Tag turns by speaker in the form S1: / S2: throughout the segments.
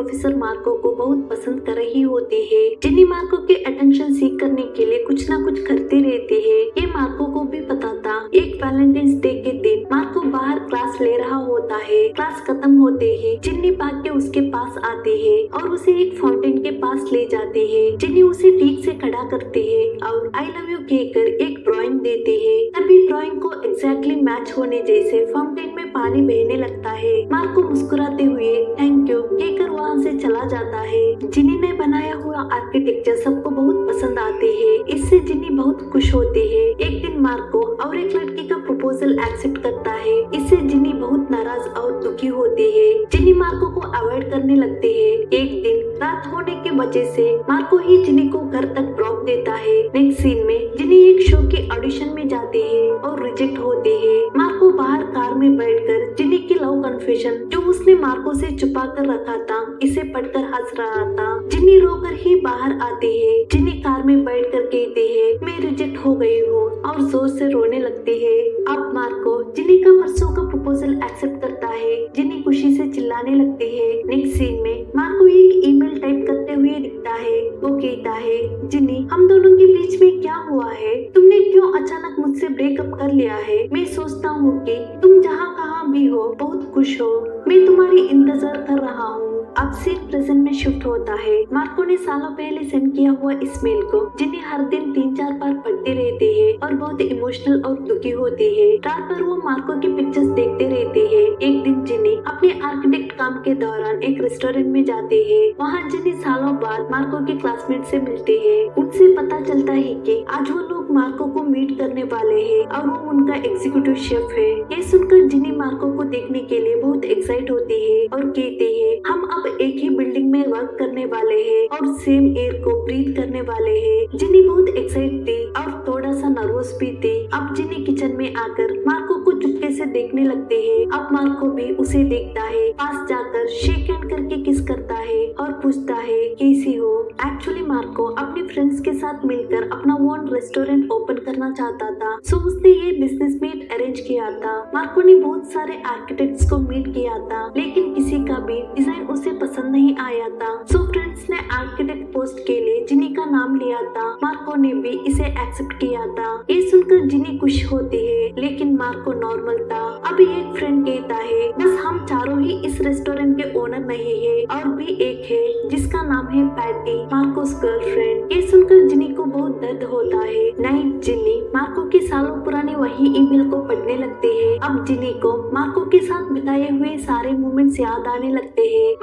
S1: Professor Marco को बहुत पसंद कर रही होती है। जिनी मार्को के अटेंशन सीख करने के लिए कुछ न कुछ करती रहती है। ये मार्को को भी पता था। एक वैलेंटाइंस डे के दिन मार्को बाहर क्लास ले रहा होता है। क्लास खत्म होते ही जिन्नी भाग के उसके पास आती है और उसे एक फाउंटेन के पास ले जाती है। जिन्नी उसे ठीक से खड़ा करती है और आई लव यू कहकर एक ड्राइंग देती है। तभी ड्राइंग को एग्जैक्टली मैच होने जैसे फाउंटेन में पानी बहने लगता है। मार्को मुस्कुराते हुए थैंक यू कहकर वहाँ से चला जाता है। जिनी ने बनाया हुआ आर्किटेक्चर सबको बहुत पसंद आते हैं। इससे जिनी बहुत खुश होती है। एक दिन मार्को और एक लड़की का प्रपोजल एक्सेप्ट करता है। इससे जिनी बहुत नाराज और दुखी होती है। जिनी मार्को को अवॉइड करने लगती है। एक दिन रात होने की वजह से मार्को ही जिनी को घर तक ड्रॉप देता है। नेक्स्ट सीन में जिनी एक शो के ऑडिशन में जाती है और रिजेक्ट होती है। मार्को बाहर कार में बैठकर जिनी की लव कन्फेशन जो उसने मार्को से छुपा कर रखा था इसे पढ़कर हंस रहा था। जिनी रोकर ही बाहर आती है। जिनी कार में बैठकर कहती है मैं रिजेक्ट हो गई हूँ और जोर से रोने लगती है। अब मार्को जिनी का परसों का प्रपोजल एक्सेप्ट करता है। जिनी खुशी से चिल्लाने लगती है। नेक्स्ट सीन में मार्को एक ईमेल टाइप करते हुए दिखता है। वो कहता है जिनी हम दोनों के बीच में क्या हुआ है? तुमने क्यों अचानक मुझसे ब्रेकअप कर लिया है? मैं सोचता हूँ कि तुम जहाँ कहाँ भी हो बहुत खुश हो। मैं तुम्हारी इंतजार कर रहा हूँ। अब सीन प्रेजेंट में शिफ्ट होता है। मार्को ने सालों पहले सेंड किया हुआ इस मेल को जिन्हें हर दिन 3-4 बार पढ़ती रहती है और बहुत इमोशनल और दुखी होती है। रात भर वो मार्को की पिक्चर्स देखते रहती है। एक दिन जिनी अपने आर्किटेक्ट काम के दौरान एक रेस्टोरेंट में जाती है। वहाँ जिनी सालों बाद मार्को के क्लासमेट से मिलती है। उनसे पता चलता है कि आज वो लोग मार्को को मीट करने वाले हैं और वो उनका एग्जीक्यूटिव शेफ है। ये सुनकर जिनी मार्को को देखने के लिए बहुत एक्साइट होती है और कहती है हम अब एक ही बिल्डिंग में वर्क करने वाले हैं और सेम एयर को ब्रीथ करने वाले हैं। जिनी बहुत एक्साइट थी और थोड़ा सा नर्वस भी थी। अब जिनी किचन में आकर मार्को को चुपके से देखने लगते हैं। अब मार्को भी उसे देखता है। पास जाकर शेक हैंड करके किस करता है और पूछता है कैसी हो। एक्चुअली मार्को अपने फ्रेंड्स के साथ मिलकर अपना ओन रेस्टोरेंट ओपन करना चाहता था। सो उसने ये बिजनेस मीट अरेंज किया था। मार्को ने बहुत सारे आर्किटेक्ट्स को मीट किया था लेकिन किसी का भी डिजाइन उसे पसंद नहीं आया था। सो फ्रेंड्स ने आर्किटेक्ट पोस्ट के लिए जिनी का नाम लिया था। मार्को ने भी इसे एक्सेप्ट किया था। ये सुनकर जिनी खुश होती है लेकिन मार्को नॉर्मल था। अभी एक फ्रेंड कहता है बस हम चारों ही इस रेस्टोरेंट के ओनर नहीं है और भी एक है जिसका नाम है पैटी मार्कोस गर्लफ्रेंड। ये सुनकर जिनी को बहुत दर्द होता है। नाइट जिनी मार्को के सालों पुराने वही ईमेल को पढ़ने लगते हैं। अब जिनी को मार्को के साथ बिताए हुए सारे मोमेंट्स याद आने लगते हैं।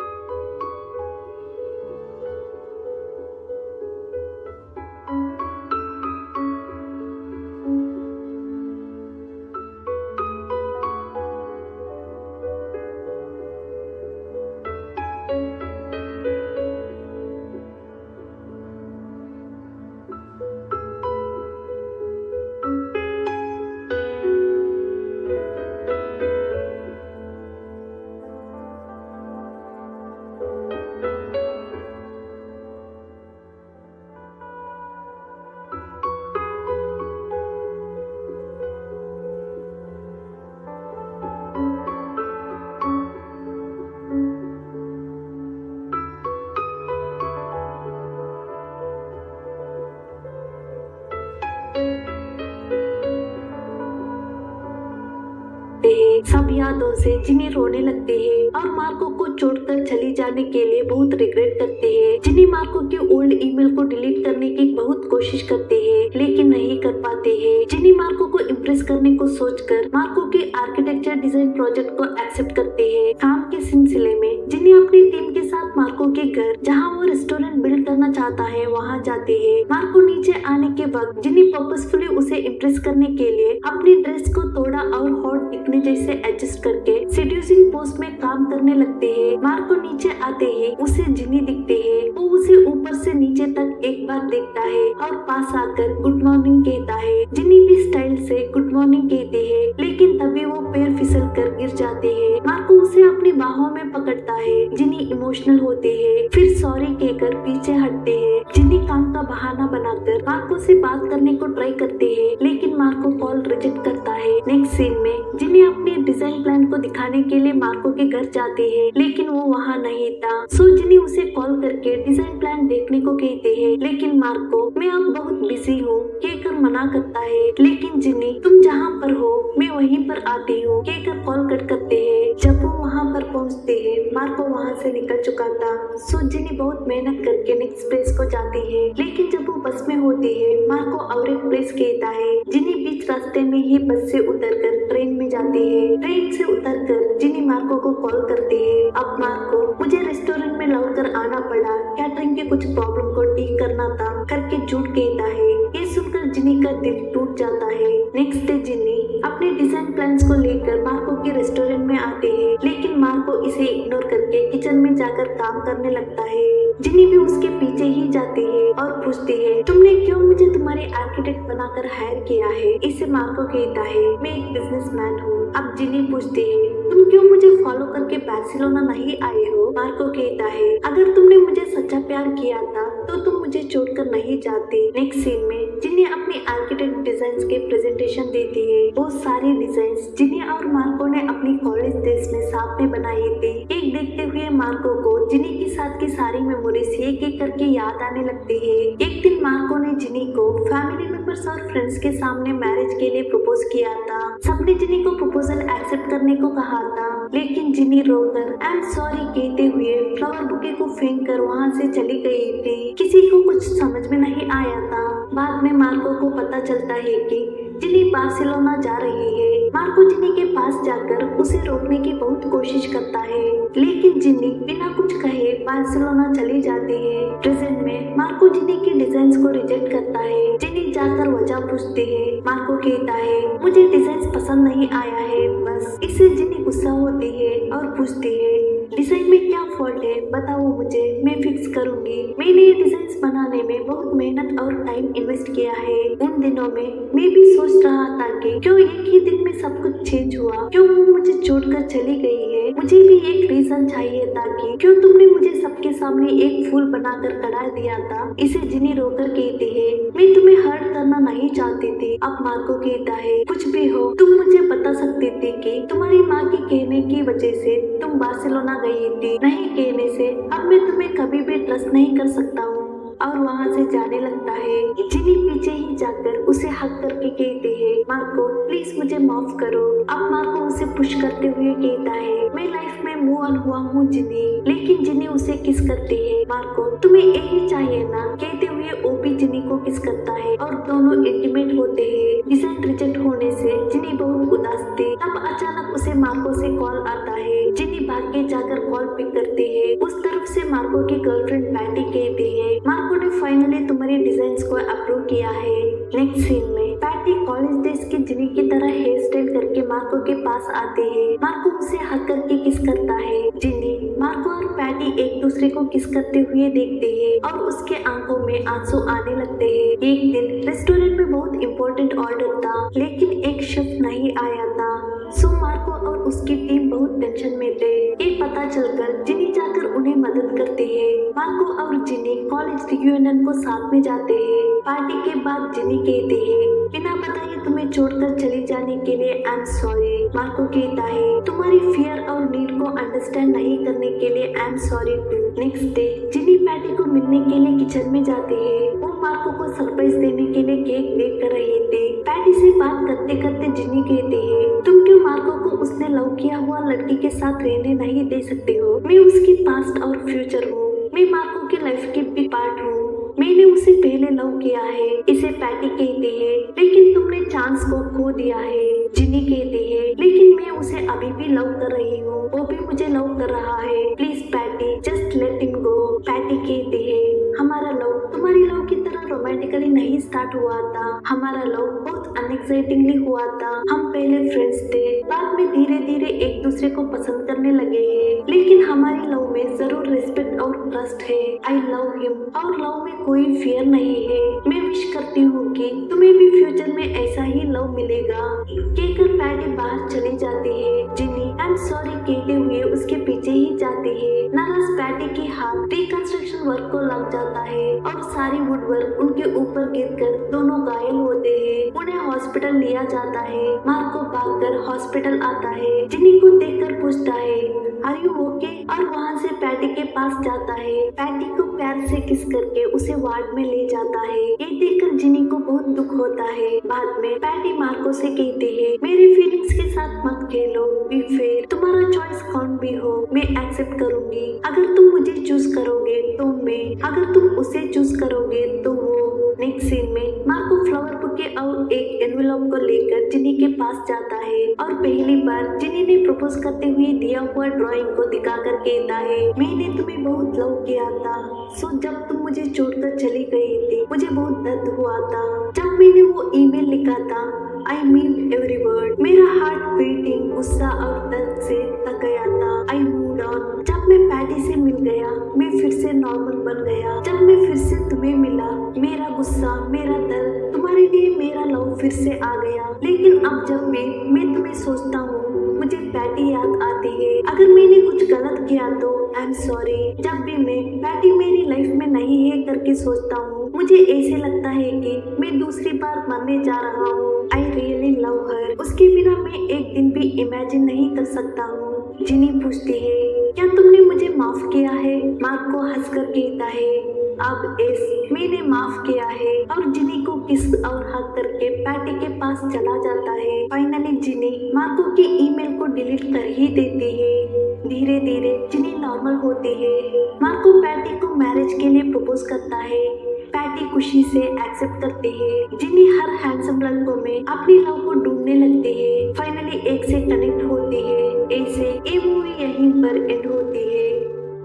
S1: सब यादों से जिनी रोने लगते हैं और मार्को को छोड़कर चली जाने के लिए बहुत रिग्रेट करते हैं। जिनी मार्को के ओल्ड ईमेल को डिलीट करने की बहुत कोशिश करते हैं लेकिन नहीं कर पाते हैं। जिनी मार्को को इम्प्रेस करने को सोचकर मार्को के आर्किटेक्चर डिजाइन प्रोजेक्ट को एक्सेप्ट करते हैं। काम के सिलसिले में जिनी अपनी टीम के साथ मार्को के घर जहाँ वो रेस्टोरेंट बिल्ड करना चाहता है वहाँ जाते हैं। मार्को नीचे आने के वक्त जिनी पर्पसफुली उसे इम्प्रेस करने के लिए अपनी ड्रेस को थोड़ा और हॉट दिखने जैसे एडजस्ट करके सेड्यूसिंग पोस्ट में काम करने लगते हैं। मार्को नीचे आते ही उसे जिनी दिखते हैं। वो उसे ऊपर से नीचे तक एक बार देखता है और पास आकर गुड मॉर्निंग कहता है। जिनी भी स्टाइल से गुड मॉर्निंग कहती है लेकिन तभी वो पैर फिसल फिसल कर गिर जाती है। मार्को उसे अपनी बाहों में पकड़ता है। जिनी इमोशनल होती है, फिर सॉरी कहकर पीछे हटते हैं। जिनी काम का बहाना बनाकर मार्को से बात करने को ट्राई करती है, लेकिन मार्को कॉल रिजेक्ट करता है। नेक्स्ट सीन में जिनी अपने डिजाइन प्लान को दिखाने के लिए मार्को के घर जाती है, लेकिन वो वहाँ नहीं था। सो जिनी उसे कॉल करके डिजाइन प्लान देखने को कहते हैं, लेकिन मार्को मैं अब बहुत बिजी हूँ कहकर मना करता है। लेकिन जिनी तुम जहाँ पर हो मैं वहीं पर आती हूँ कहकर कॉल कट करते हैं। जब वो वहाँ पर पहुँचते हैं, मार्को वहाँ से निकल चुका था। सो जिनी बहुत मेहनत करके नेक्स्ट प्लेस को जाती है, लेकिन जब वो बस में होती है, मार्को और एक प्लेस कहता है। जिनी बीच रास्ते में ही बस से उतरकर ट्रेन में जाती है। ट्रेन से उतरकर जिनी मार्को को कॉल करती है। अब मार्को मुझे रेस्टोरेंट में लौट कर आना पड़ा, कैटरिंग के कुछ प्रॉब्लम को ठीक करना था करके झूठ कहता है। ये सुनकर जिनी का दिल टूट जाता है। नेक्स्ट डे जिनी अपने डिजाइन प्लान्स को लेकर मार्को के रेस्टोरेंट में आते हैं, लेकिन मार्को इसे इग्नोर करके किचन में जाकर काम करने लगता है। जिनी भी उसके पीछे ही जाती है और पूछती है तुमने क्यों मुझे तुम्हारे आर्किटेक्ट बनाकर हायर किया है। इसे मार्को कहता है मैं एक बिजनेसमैन हूँ। अब जिनी पूछती है तुम क्यों मुझे फॉलो करके बार्सिलोना नहीं आए हो। मार्को कहता है अगर तुमने मुझे सच्चा प्यार किया था तो तुम मुझे छोड़कर नहीं जाती। नेक्स्ट सीन में जिनी अपनी आर्किटेक्ट डिजाइन्स के प्रेजेंटेशन देती है। वो सारी डिजाइन्स जिनी और मार्को ने अपनी कॉलेज डेज में साथ में बनाई थी। एक देखते हुए मार्को को जिनी के साथ की सारी मेमोरीज एक एक करके याद आने लगती है। एक दिन मार्को ने जिनी को फैमिली मेंबर्स और फ्रेंड्स के सामने मैरिज के लिए प्रपोज किया था। सबने जिनी को प्रपोजल एक्सेप्ट करने को कहा था, लेकिन जिनी रोकर आई एम सॉरी कहते हुए फ्लावर बुके को फेंक कर वहाँ से चली गई थी। किसी को कुछ समझ में नहीं आया था। बाद में मार्को को पता चलता है कि जिनी बार्सिलोना जा रही है। मार्को जिनी के पास जाकर उसे रोकने की बहुत कोशिश करता है, लेकिन जिनी बिना कुछ कहे बार्सिलोना चली जाती है। प्रेजेंट में मार्को जिनी की डिजाइन्स को रिजेक्ट करता है। जिनी जाकर वजह पूछती है। मार्को कहता है मुझे डिजाइन्स पसंद नहीं आया है बस। इससे जिनी गुस्सा होती है और पूछती है डिजाइन में क्या फॉल्ट है बताओ मुझे, मैं फिक्स करूंगी। मैंने ये डिजाइन्स बनाने में बहुत मेहनत और टाइम इन्वेस्ट किया है। उन दिनों में मैं भी सोच रहा था कि क्यों एक ही दिन में सब कुछ चेंज हुआ, क्यों वो मुझे छोड़कर चली गई है। मुझे भी एक रीजन चाहिए था कि क्यों तुमने मुझे सबके सामने एक फूल बनाकर खड़ा दिया था। इसे जिनी रोकर कहती है मैं तुम्हें हर्ट करना नहीं चाहती थी। अब मार्को कहता है कुछ भी हो तुम मुझे बता सकती थी कि तुम्हारी माँ के कहने की वजह से तुम बार्सिलोना गई थी, नहीं कहने से अब मैं तुम्हें कभी भी ट्रस्ट नहीं कर सकता हूँ। और वहाँ से जाने लगता है। जिनी पीछे ही जाकर उसे हक करके कहती है मार्को प्लीज मुझे माफ करो। अब मार्को उसे पुश करते हुए कहता है मैं लाइफ में मूव ऑन हुआ हूँ जिनी। लेकिन जिनी उसे किस करती है। मार्को तुम्हें एक ही चाहिए ना कहते हुए ओपी जिनी को किस करता है और दोनों इंटीमेट होते हैं। डिजाइन रिजेक्ट होने से जिनी बहुत उदास थी। तब अचानक उसे मार्को से कॉल आता है। जिनी भाग के जाकर कॉल पिक करती है। उस तरफ से मार्को की गर्लफ्रेंड पैटी कहती है मार्को ने फाइनली तुम्हारे डिजाइन्स को अप्रूव किया है। नेक्स्ट सीन में पैटी कॉलेज डेज की जिनी की तरह हेयर स्टाइल करके मार्को के पास आते हैं। मार्को उसे हक करके किस करता है। जिनी मार्को और पैटी एक दूसरे को किस करते हुए देखते हैं और उसके आंखों में आंसू आने लगते हैं। एक दिन रेस्टोरेंट में बहुत इम्पोर्टेंट ऑर्डर था, लेकिन एक शेफ नहीं आया था। सो मार्को और उसकी टीम बहुत टेंशन में थे। ये पता चलकर जिनी जाकर उन्हें मदद करती है। मार्को और जिनी कॉलेज रियूनियन को साथ में जाते हैं। पार्टी के बाद जिनी कहती है बिना बताए तुम्हें छोड़कर चले जाने के लिए आई एम सॉरी। मार्को कहता है तुम्हारी फियर और नीड को अंडरस्टैंड नहीं करने के लिए I am sorry too. Next day Ginny Patty को मिलने के लिए किचन में जाती है। वो मार्को को सरप्राइज देने के लिए केक बेक कर रही थी। पैटी से बात करते करते जिनी कहती है तुम क्यों मार्को को उसने लव किया हुआ लड़की के साथ रहने नहीं दे सकते हो। मैं उसकी पास्ट और फ्यूचर हूँ। मैं मार्को की लाइफ की भी पार्ट हूँ। मैंने उसे पहले लव किया है। इसे पैटी कहती है लेकिन तुमने चांस को खो दिया है। जिनी कहती है लेकिन मैं उसे अभी भी लव कर रही हूँ, वो भी मुझे लव कर रहा है। Please Patty just let him go. Patty कहती है हमारा लव तुम्हारी लव की तरह रोमांटिकली नहीं स्टार्ट हुआ था। हमारा लव बहुत अनएक्साइटिंगली हुआ था। हम पहले फ्रेंड्स थे, बाद में धीरे धीरे एक दूसरे को पसंद करने लगे हैं। लेकिन हमारी लव में जरूर रिस्पेक्ट और ट्रस्ट है। आई लव हिम और लव में कोई फियर नहीं है। मैं विश करती हूँ कि तुम्हें भी फ्यूचर में ऐसा ही लव मिलेगा। कहकर पैटी बाहर चली जाती है। जिनी आई एम सॉरी कहते हुए उसके पीछे ही जाती है। नाराज पैटी के हाथ रिकंस्ट्रक्शन वर्क को लग जाता है और सारी वुड वर्क उनके ऊपर गिरकर दोनों घायल होते हैं। उन्हें हॉस्पिटल लिया जाता है। मार्को भागकर हॉस्पिटल आता है। जिनी को देखकर पूछता है आर यू ओके और वहाँ से पैटी के पास जाता है। पैटी को प्यार से किस करके उसे वार्ड में ले जाता है। ये देखकर जिनी को बहुत दुख होता है। बाद में पैटी मार्को से कहती है मेरी फीलिंग्स के साथ मत खेलो, बी फेयर, तुम्हारा चॉइस कौन भी हो मैं एक्सेप्ट करूंगी। अगर तुम मुझे चूज करोगे तो मैं, अगर तुम उसे चूज करोगे तो वो। नेक्स्ट सीन में मार्को फ्लावर बुके और एक एनवेलप को लेकर जिनी के पास जाता है और पहली बार जिनी ने प्रपोज करते हुए दिया हुआ ड्राइंग को दिखाकर कहता है मैंने तुम्हें बहुत लव किया था। सो जब तुम मुझे छोड़कर चली गई थी मुझे बहुत दर्द हुआ था। जब मैंने वो ईमेल लिखा था आई मीन एवरी वर्ड, मेरा हार्ट बीटिंग गुस्सा और दर्द से थक गया था। I moved on. जब मैं पैटी से मिल गया मैं फिर से नॉर्मल बन गया। जब मैं फिर से तुम्हें मिला मेरा गुस्सा, मेरा दर्द, तुम्हारे लिए मेरा लव फिर से आ गया। लेकिन अब जब मैं तुम्हें सोचता हूँ मुझे पैटी याद आती है। अगर मैंने कुछ गलत किया तो आई एम सॉरी। जब भी मैं पैटी मेरी लाइफ में नहीं है करके सोचता हूँ मुझे ऐसे लगता है कि मैं दूसरी बार मरने जा रहा हूँ। आई रियली लव हर। उसके बिना मैं एक दिन भी इमेजिन नहीं कर सकता हूँ। जिनी पूछती है क्या तुमने मुझे माफ किया है? मार्को हंसकर कहता है अब एस मैंने माफ किया है और जिनी को किस और हक करके पैटी के पास चला जाता है। फाइनली जिनी मार्को की ईमेल को डिलीट कर ही देती है। धीरे धीरे जिनी नॉर्मल होती है। मार्को पैटी को मैरिज के लिए प्रपोज करता है। पैटी खुशी से एक्सेप्ट करती है। जिनी हर हैंडसम लड़कों में अपनी लव को ढूंढने लगती है। फाइनली एक से कनेक्ट होती है। ऐसे ये मूवी यहीं पर एंड होती है।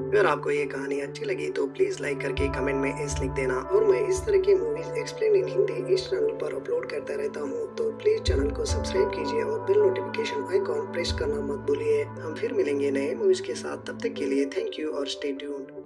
S2: अगर आपको ये कहानी अच्छी लगी तो प्लीज लाइक करके कमेंट में एस लिख देना। और मैं इस तरह की मूवीज एक्सप्लेन इन हिंदी इस चैनल पर अपलोड करता रहता हूँ, तो प्लीज चैनल को सब्सक्राइब कीजिए और बेल नोटिफिकेशन आइकॉन प्रेस करना मत भूलिए। हम फिर मिलेंगे नए मूवीज के साथ, तब तक के लिए थैंक यू और स्टे ट्यून्ड।